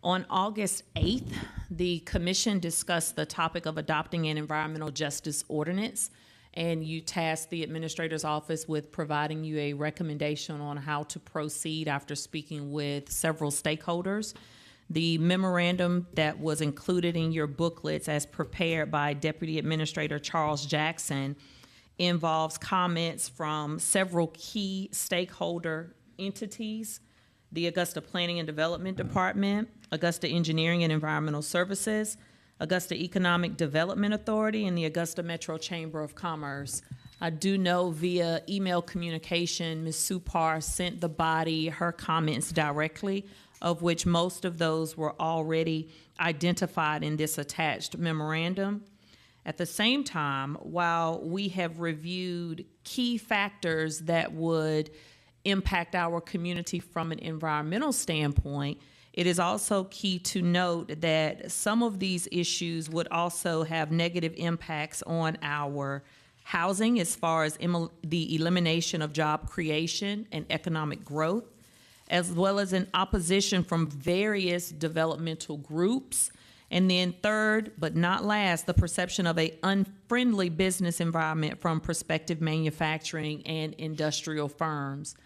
H: On August 8th, the commission discussed the topic of adopting an environmental justice ordinance, and you tasked the administrator's office with providing you a recommendation on how to proceed after speaking with several stakeholders. The memorandum that was included in your booklets as prepared by Deputy Administrator Charles Jackson involves comments from several key stakeholder entities: the Augusta Planning and Development Department, Augusta Engineering and Environmental Services, Augusta Economic Development Authority, and the Augusta Metro Chamber of Commerce. I do know via email communication, Ms. Supar sent the body her comments directly, of which most of those were already identified in this attached memorandum. At the same time, while we have reviewed key factors that would impact our community from an environmental standpoint, it is also key to note that some of these issues would also have negative impacts on our housing as far as the elimination of job creation and economic growth, as well as an opposition from various developmental groups. And then third, but not last, the perception of an unfriendly business environment from prospective manufacturing and industrial firms.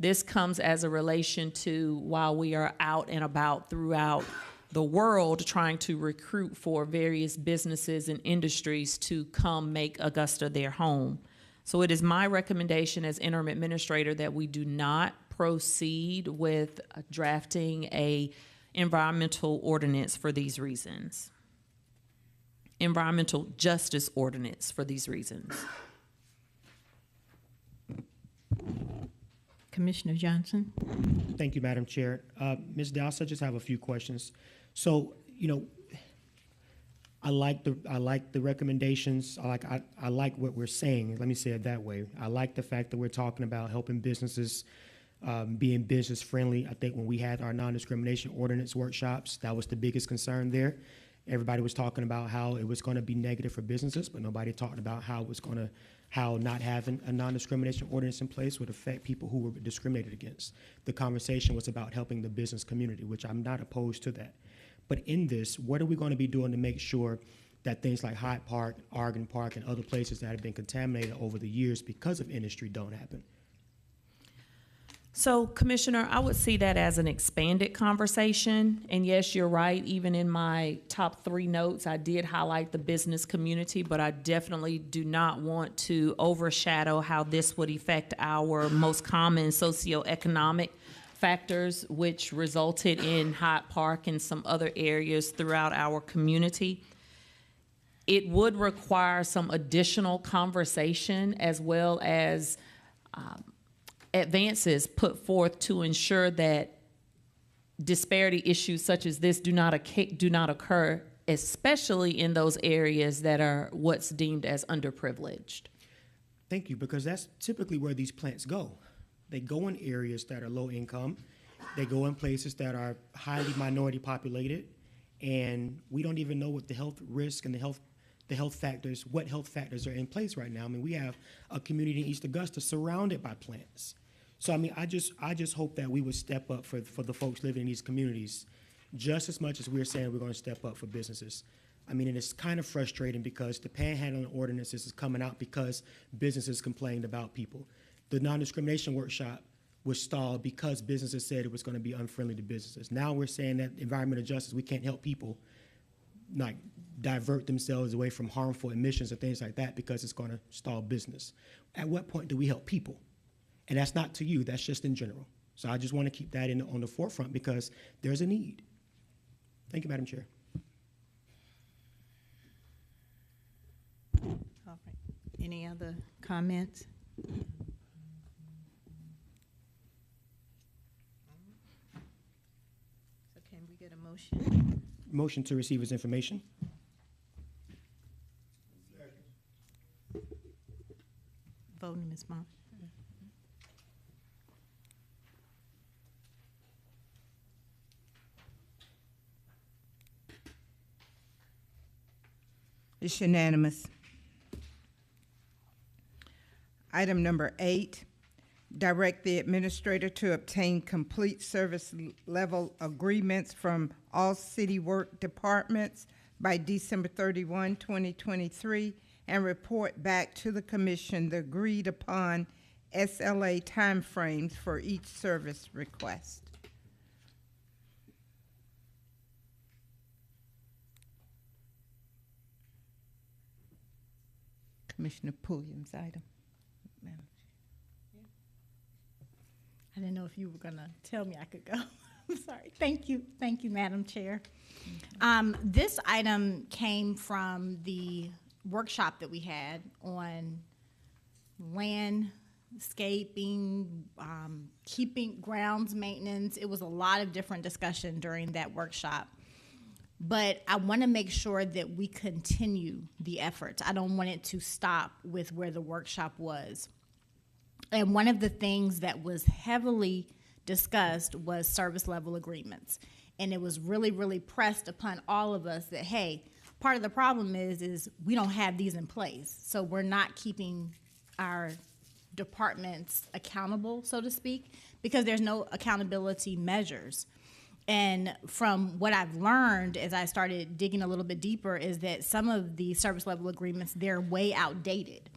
H: This comes as a relation to while we are out and about throughout the world trying to recruit for various businesses and industries to come make Augusta their home. So it is my recommendation as interim administrator that we do not proceed with drafting a environmental ordinance for these reasons. Environmental justice ordinance for these reasons.
C: Commissioner Johnson.
F: Thank you, Madam Chair. Ms. Dowse, I just have a few questions. So, you know, I like the recommendations. I like what we're saying. Let me say it that way. I like the fact that we're talking about helping businesses, being business friendly. I think when we had our non-discrimination ordinance workshops, that was the biggest concern there. Everybody was talking about how it was going to be negative for businesses, but nobody talked about how it was going to, how not having a non-discrimination ordinance in place would affect people who were discriminated against. The conversation was about helping the business community, which I'm not opposed to that. But in this, what are we going to be doing to make sure that things like Hyde Park, Argon Park, and other places that have been contaminated over the years because of industry don't happen?
H: So, Commissioner, I would see that as an expanded conversation. And yes, you're right. Even in my top 3 notes, I did highlight the business community, but I definitely do not want to overshadow how this would affect our most common socioeconomic factors, which resulted in Hyde Park and some other areas throughout our community. It would require some additional conversation as well as advances put forth to ensure that disparity issues such as this do not occur, especially in those areas that are what's deemed as underprivileged.
F: Thank you, because that's typically where these plants go. They go in areas that are low income. They go in places that are highly minority populated, and we don't even know what the health risk and the health factors, what health factors are in place right now. I mean, we have a community in East Augusta surrounded by plants. So, I mean, I just hope that we would step up for the folks living in these communities just as much as we're saying we're going to step up for businesses. I mean, and it's kind of frustrating because the panhandling ordinances is coming out because businesses complained about people. The non-discrimination workshop was stalled because businesses said it was going to be unfriendly to businesses. Now we're saying that environmental justice, we can't help people like divert themselves away from harmful emissions and things like that because it's going to stall business. At what point do we help people? And that's not to you, that's just in general. So I just want to keep that on the forefront because there's a need. Thank you, Madam Chair.
C: All right. Any other comments? So can we get a motion?
F: Motion to receive as information.
C: Voting, Ms. Moss.
E: It's unanimous. Item number 8, direct the administrator to obtain complete service level agreements from all city work departments by December 31, 2023, and report back to the commission the agreed upon SLA timeframes for each service request. Commissioner Pulliam's item. Madam Chair.
L: I didn't know if you were gonna tell me I could go. I'm sorry. Thank you, Madam Chair. This item came from the workshop that we had on landscaping, keeping grounds maintenance. It was a lot of different discussion during that workshop. But I want to make sure that we continue the efforts. I don't want it to stop with where the workshop was. And one of the things that was heavily discussed was service level agreements. And it was really, really pressed upon all of us that, hey, part of the problem is we don't have these in place. So we're not keeping our departments accountable, so to speak, because there's no accountability measures. And from what I've learned as I started digging a little bit deeper is that some of the service level agreements, they're way outdated.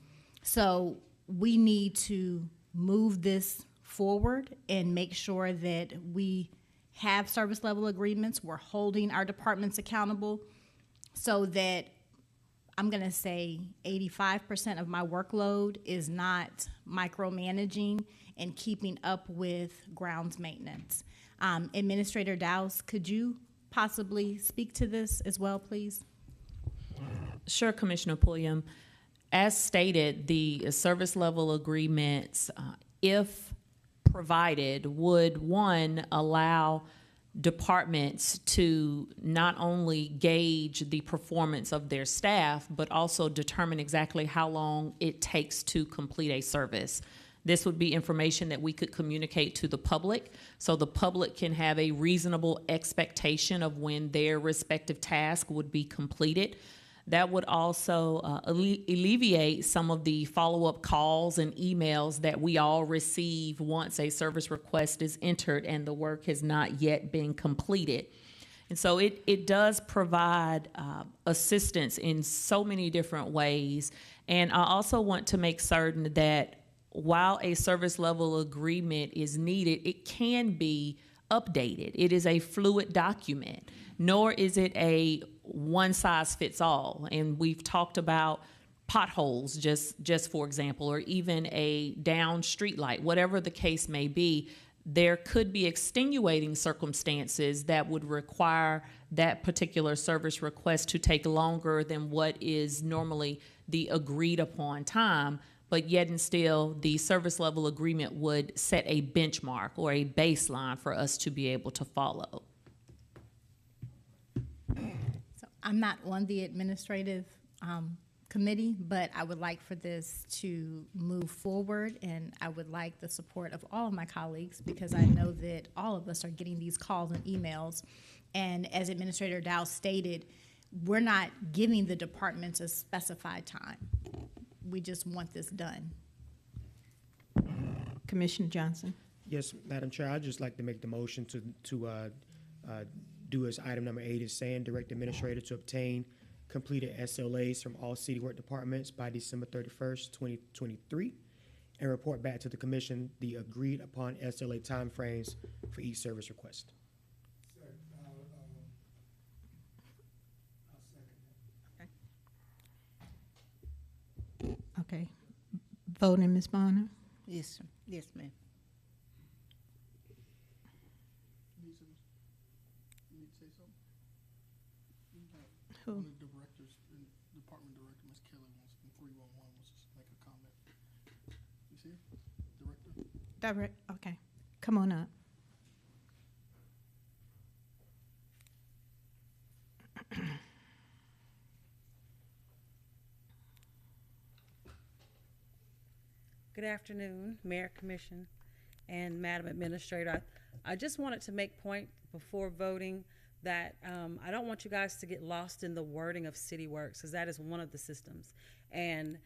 L: So we need to move this forward and make sure that we have service level agreements. We're holding our departments accountable so that I'm going to say 85% of my workload is not micromanaging and keeping up with grounds maintenance. Administrator Dowse, could you possibly speak to this as well, please?
H: Sure, Commissioner Pulliam. As stated, the service level agreements, if provided, would, one, allow departments to not only gauge the performance of their staff, but also determine exactly how long it takes to complete a service. This would be information that we could communicate to the public, so the public can have a reasonable expectation of when their respective task would be completed. That would also alleviate some of the follow-up calls and emails that we all receive once a service request is entered and the work has not yet been completed. And so it does provide assistance in so many different ways. And I also want to make certain that while a service level agreement is needed, it can be updated. It is a fluid document, nor is it a one size fits all. And we've talked about potholes, just for example, or even a down street light, whatever the case may be. There could be extenuating circumstances that would require that particular service request to take longer than what is normally the agreed upon time. But yet and still, the service level agreement would set a benchmark or a baseline for us to be able to follow.
L: So I'm not on the administrative committee, but I would like for this to move forward, and I would like the support of all of my colleagues because I know that all of us are getting these calls and emails. And as Administrator Dow stated, we're not giving the departments a specified time. We just want this done.
C: Commissioner Johnson.
F: Yes, Madam Chair, I'd just like to make the motion to do as item number 8 is saying, direct administrator to obtain completed SLAs from all city work departments by December 31st, 2023, and report back to the commission the agreed upon SLA timeframes for each service request.
C: Okay. Voting, Ms. Bonner?
E: Yes, sir. Yes, ma'am.
C: Who?
A: One of the directors, Department Director, Ms. Kelly, wants from 311 wants to make a comment. You see her? Director?
C: Okay. Come on up.
M: Good afternoon, Mayor, Commission, and Madam Administrator. I just wanted to make point before voting that I don't want you guys to get lost in the wording of CityWorks, because that is one of the systems. And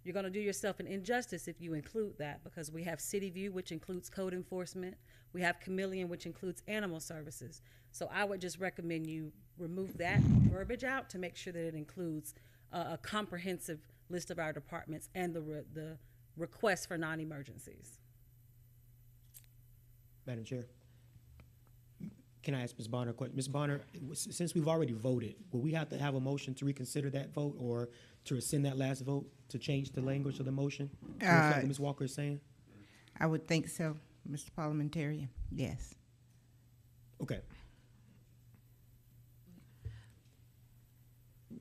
M: you're going to do yourself an injustice if you include that, because we have CityView, which includes code enforcement. We have Chameleon, which includes animal services. So I would just recommend you remove that verbiage out to make sure that it includes a comprehensive list of our departments and the request for non-emergencies.
F: Madam Chair, can I ask Ms. Bonner a question? Ms. Bonner, since we've already voted, will we have to have a motion to reconsider that vote or to rescind that last vote to change the language of the motion to reflect what Ms. Walker is saying?
E: I would think so, Mr. Parliamentarian. Yes.
F: Okay.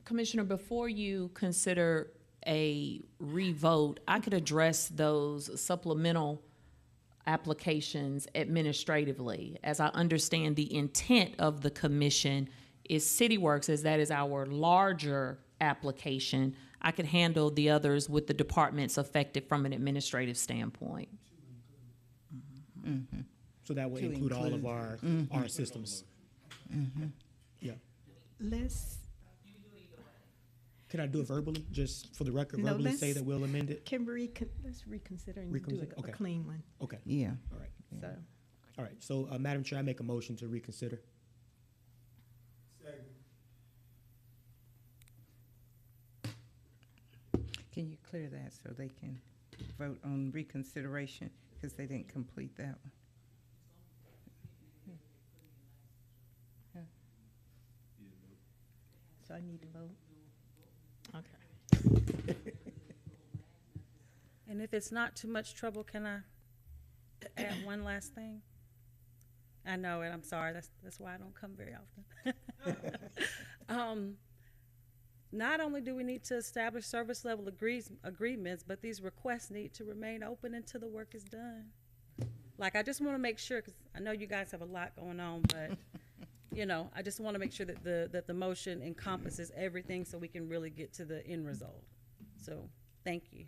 H: Commissioner, before you consider a revote, I could address those supplemental applications administratively. As I understand, the intent of the commission is CityWorks, as that is our larger application. I could handle the others with the departments affected from an administrative standpoint.
E: Mm-hmm.
F: So that would
E: To
F: include all of
E: include.
F: our systems.
E: Mm-hmm.
F: Yeah.
C: Let's,
F: Can I do it verbally, just for the record,
C: No,
F: verbally say
C: let's-
F: that we'll amend it?
C: can we, let's reconsider and do
F: Reconsider?
C: a
F: Okay.
C: clean one,
F: Okay.
E: Yeah.
F: All right.
C: so.
F: All right. So, Madam Chair, I make a motion to reconsider.
E: Can you clear that so they can vote on reconsideration, because they didn't complete that one?
C: So I need to vote? Okay.
M: And if it's not too much trouble, can I add one last thing? I know, and I'm sorry, that's why I don't come very often. Not only do we need to establish service level agreements, but these requests need to remain open until the work is done. Like, I just want to make sure, because I know you guys have a lot going on, but you know, I just want to make sure that the motion encompasses everything so we can really get to the end result. So, thank you.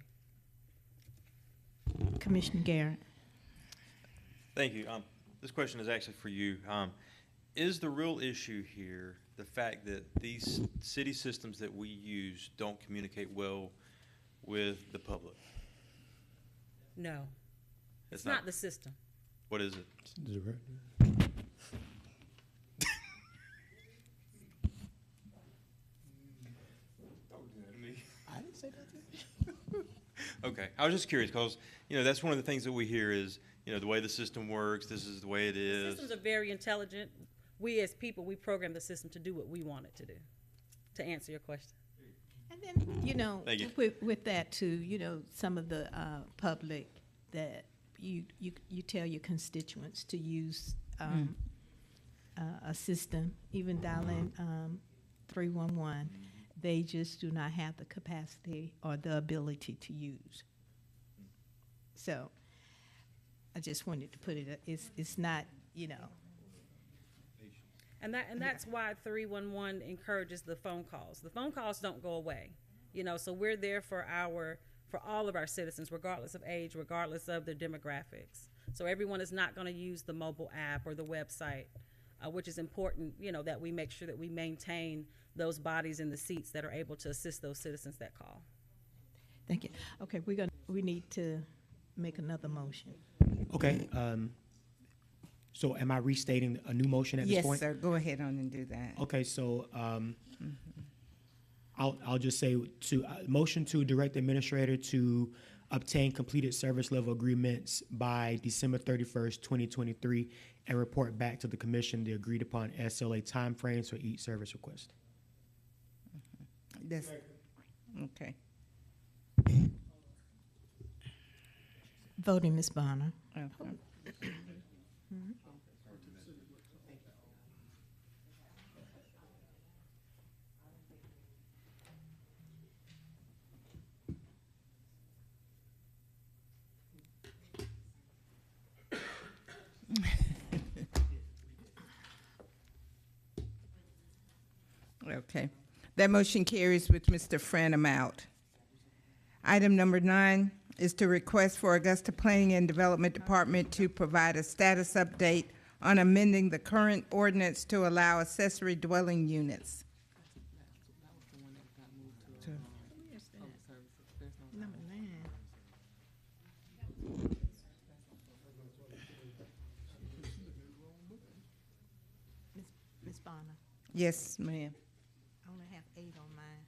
C: Commissioner Garrett.
D: Thank you. This question is actually for you. Is the real issue here the fact that these city systems that we use don't communicate well with the public?
M: No, it's not the system.
D: What is it?
F: I didn't say that.
D: Okay, I was just curious because, you know, that's one of the things that we hear is, you know, the way the system works, this is the way it is.
M: Systems are very intelligent. We as people, we program the system to do what we want it to do, to answer your question.
C: And then, you know,
D: Thank you.
C: with that too, you know, some of the public that you tell your constituents to use a system, even dialing 311, they just do not have the capacity or the ability to use. So I just wanted to put it, it's not, you know.
M: And that's why 311 encourages the phone calls. The phone calls don't go away, you know. So we're there for all of our citizens, regardless of age, regardless of their demographics. So everyone is not going to use the mobile app or the website, which is important, you know, that we make sure that we maintain those bodies in the seats that are able to assist those citizens that call.
C: Thank you. Okay, we need to make another motion.
F: Okay. So am I restating a new motion at this
E: Yes,
F: point?
E: sir. Go ahead on and do that.
F: Okay, so I'll just say to motion to direct the administrator to obtain completed service level agreements by December 31st, 2023, and report back to the commission the agreed upon SLA timeframes for each service request.
E: That's, okay.
C: Voting, Ms. Bonner.
E: Okay. Okay. That motion carries with Mr. Franham out. Item number 9 is to request for Augusta Planning and Development Department to provide a status update on amending the current ordinance to allow accessory dwelling units.
C: Number 9. Ms. Bonner,
E: Yes, ma'am.
C: I only have 8 on mine.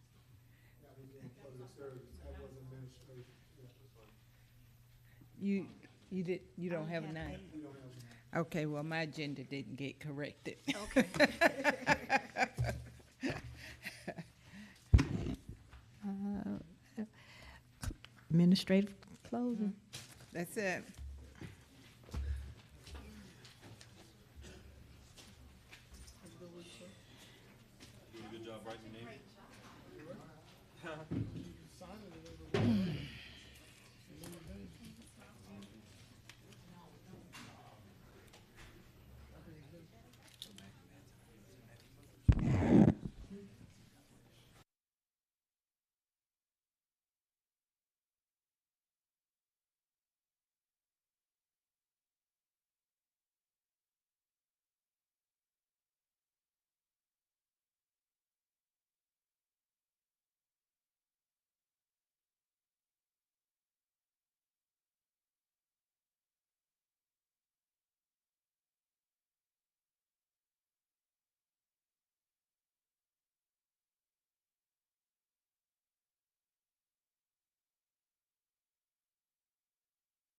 E: You don't have a 9? Okay, well, my agenda didn't get corrected.
C: Okay. Administrative closing.
E: That's it.
D: Doing a good job writing your name.